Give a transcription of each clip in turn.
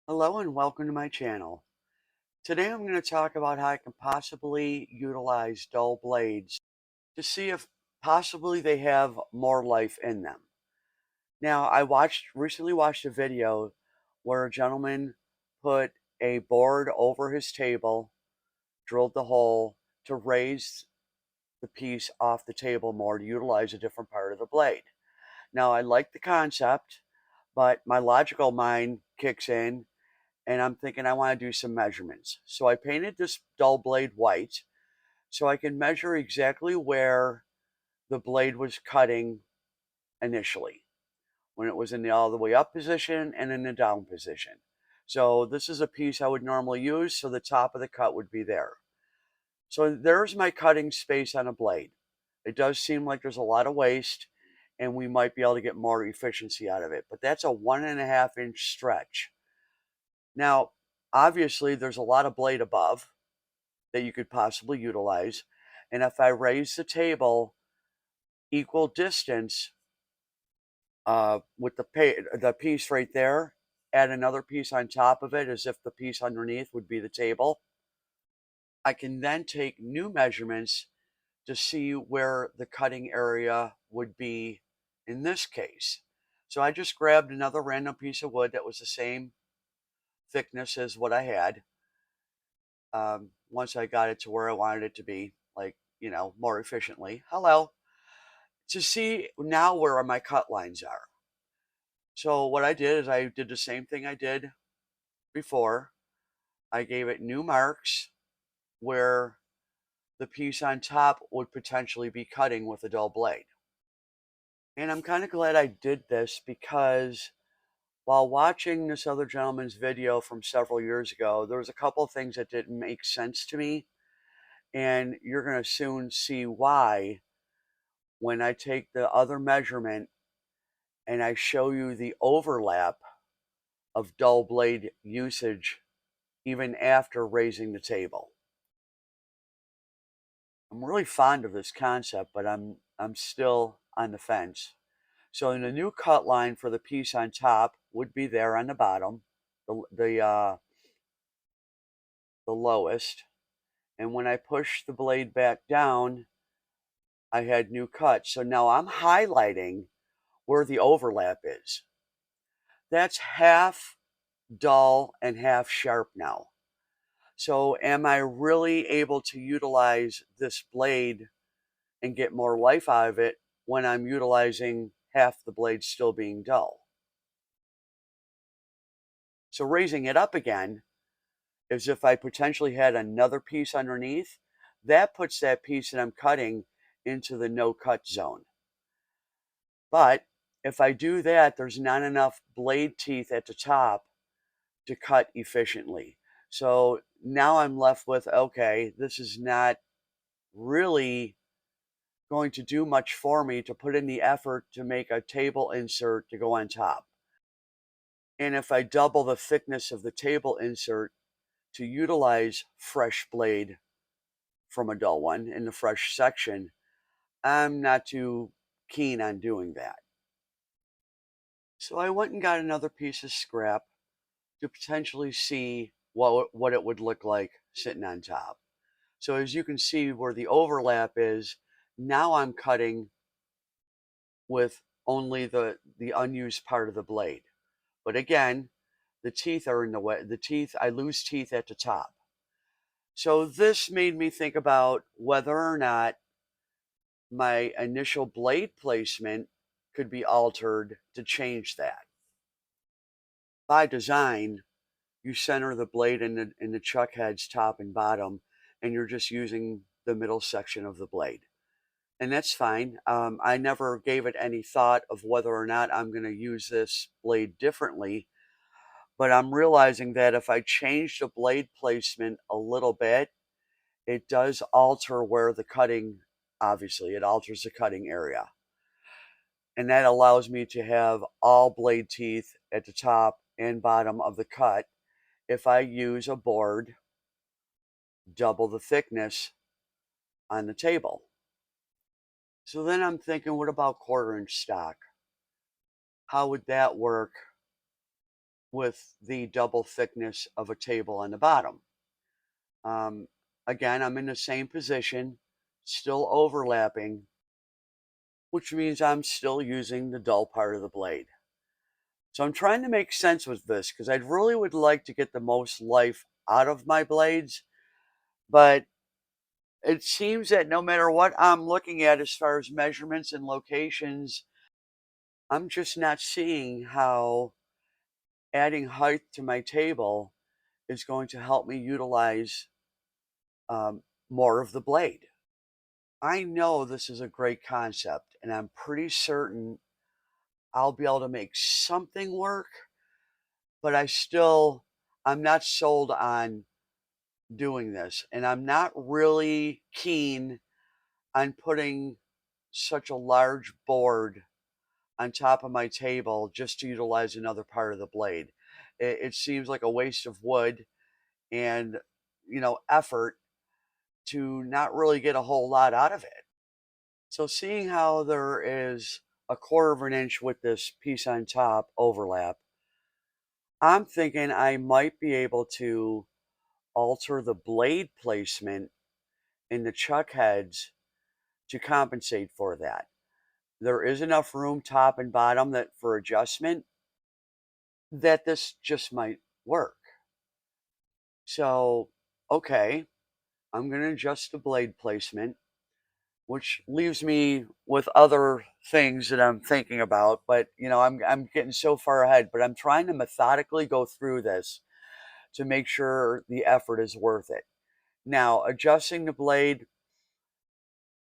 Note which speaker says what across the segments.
Speaker 1: Hello and welcome to my channel. Today I'm going to talk about how I can possibly utilize dull blades to see if possibly they have more life in them. Now I recently watched a video where a gentleman put a board over his table, drilled the hole to raise the piece off the table more to utilize a different part of the blade. Now I like the concept, but my logical mind kicks in and I'm thinking I want to do some measurements. So I painted this dull blade white so I can measure exactly where the blade was cutting initially, when it was in the all the way up position and in the down position. So this is a piece I would normally use, so the top of the cut would be there. So there's my cutting space on a blade. It does seem like there's a lot of waste and we might be able to get more efficiency out of it, but that's a 1.5 inch stretch. Now, obviously, there's a lot of blade above that you could possibly utilize. And if I raise the table equal distance with the piece right there, add another piece on top of it as if the piece underneath would be the table, I can then take new measurements to see where the cutting area would be in this case. So I just grabbed another random piece of wood that was the same thickness as what I had. Once I got it to where I wanted it to be, like, more efficiently. Hello. To see now where my cut lines are. So what I did is I did the same thing I did before. I gave it new marks where the piece on top would potentially be cutting with a dull blade. And I'm kind of glad I did this because while watching this other gentleman's video from several years ago, there was a couple of things that didn't make sense to me. And you're going to soon see why when I take the other measurement and I show you the overlap of dull blade usage even after raising the table. I'm really fond of this concept, but I'm still on the fence. So in the new cut line for the piece on top would be there on the bottom, the lowest. And when I push the blade back down, I had new cuts. So now I'm highlighting where the overlap is. That's half dull and half sharp now. So am I really able to utilize this blade and get more life out of it when I'm utilizing half the blade still being dull? So raising it up again, as if I potentially had another piece underneath, that puts that piece that I'm cutting into the no cut zone. But if I do that, there's not enough blade teeth at the top to cut efficiently. So now I'm left with, okay, this is not really going to do much for me to put in the effort to make a table insert to go on top. And if I double the thickness of the table insert to utilize fresh blade from a dull one in the fresh section, I'm not too keen on doing that. So I went and got another piece of scrap to potentially see what it would look like sitting on top. So as you can see where the overlap is, now I'm cutting with only the unused part of the blade. But again, the teeth are in the way. I lose teeth at the top. So this made me think about whether or not my initial blade placement could be altered to change that. By design, you center the blade in the chuck heads top and bottom, and you're just using the middle section of the blade. And that's fine. I never gave it any thought of whether or not I'm going to use this blade differently, but I'm realizing that if I change the blade placement a little bit, it does alter where the cutting, obviously, it alters the cutting area. And that allows me to have all blade teeth at the top and bottom of the cut if I use a board double the thickness on the table. So then I'm thinking, what about 1/4 inch stock? How would that work with the double thickness of a table on the bottom. Um, Again, I'm in the same position, still overlapping, which means I'm still using the dull part of the blade. So I'm trying to make sense with this because I really would like to get the most life out of my blades, but it seems that no matter what I'm looking at as far as measurements and locations, I'm just not seeing how adding height to my table is going to help me utilize more of the blade. I know this is a great concept, and I'm pretty certain I'll be able to make something work, but I'm not sold on doing this. And I'm not really keen on putting such a large board on top of my table just to utilize another part of the blade. It seems like a waste of wood and, effort to not really get a whole lot out of it. So seeing how there is a quarter of an inch with this piece on top overlap, I'm thinking I might be able to alter the blade placement in the chuck heads to compensate for that. There is enough room top and bottom that for adjustment that this just might work. So, okay, I'm going to adjust the blade placement, which leaves me with other things that I'm thinking about. But I'm getting so far ahead. But I'm trying to methodically go through this to make sure the effort is worth it. Now, adjusting the blade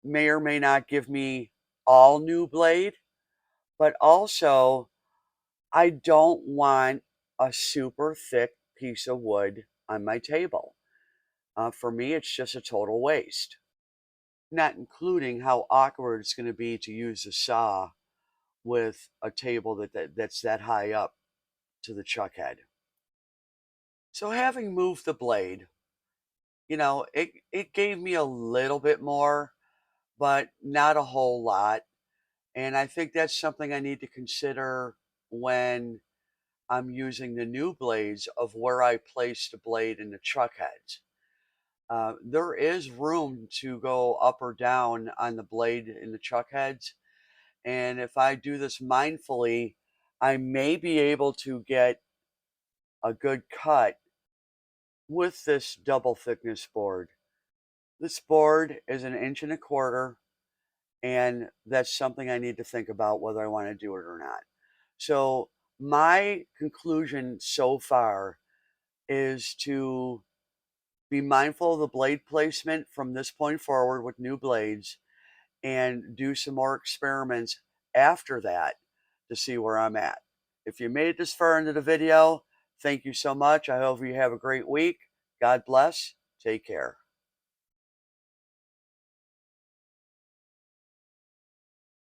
Speaker 1: may or may not give me all new blade, but also I don't want a super thick piece of wood on my table. For me, it's just a total waste. Not including how awkward it's going to be to use a saw with a table that's that high up to the chuck head. So having moved the blade, it gave me a little bit more, but not a whole lot. And I think that's something I need to consider when I'm using the new blades of where I place the blade in the chuck heads. There is room to go up or down on the blade in the chuck heads. And if I do this mindfully, I may be able to get a good cut with this double thickness board. This board is 1.25 inches, and that's something I need to think about whether I want to do it or not. So my conclusion so far is to be mindful of the blade placement from this point forward with new blades and do some more experiments after that to see where I'm at. If you made it this far into the video, thank you so much. I hope you have a great week. God bless. Take care.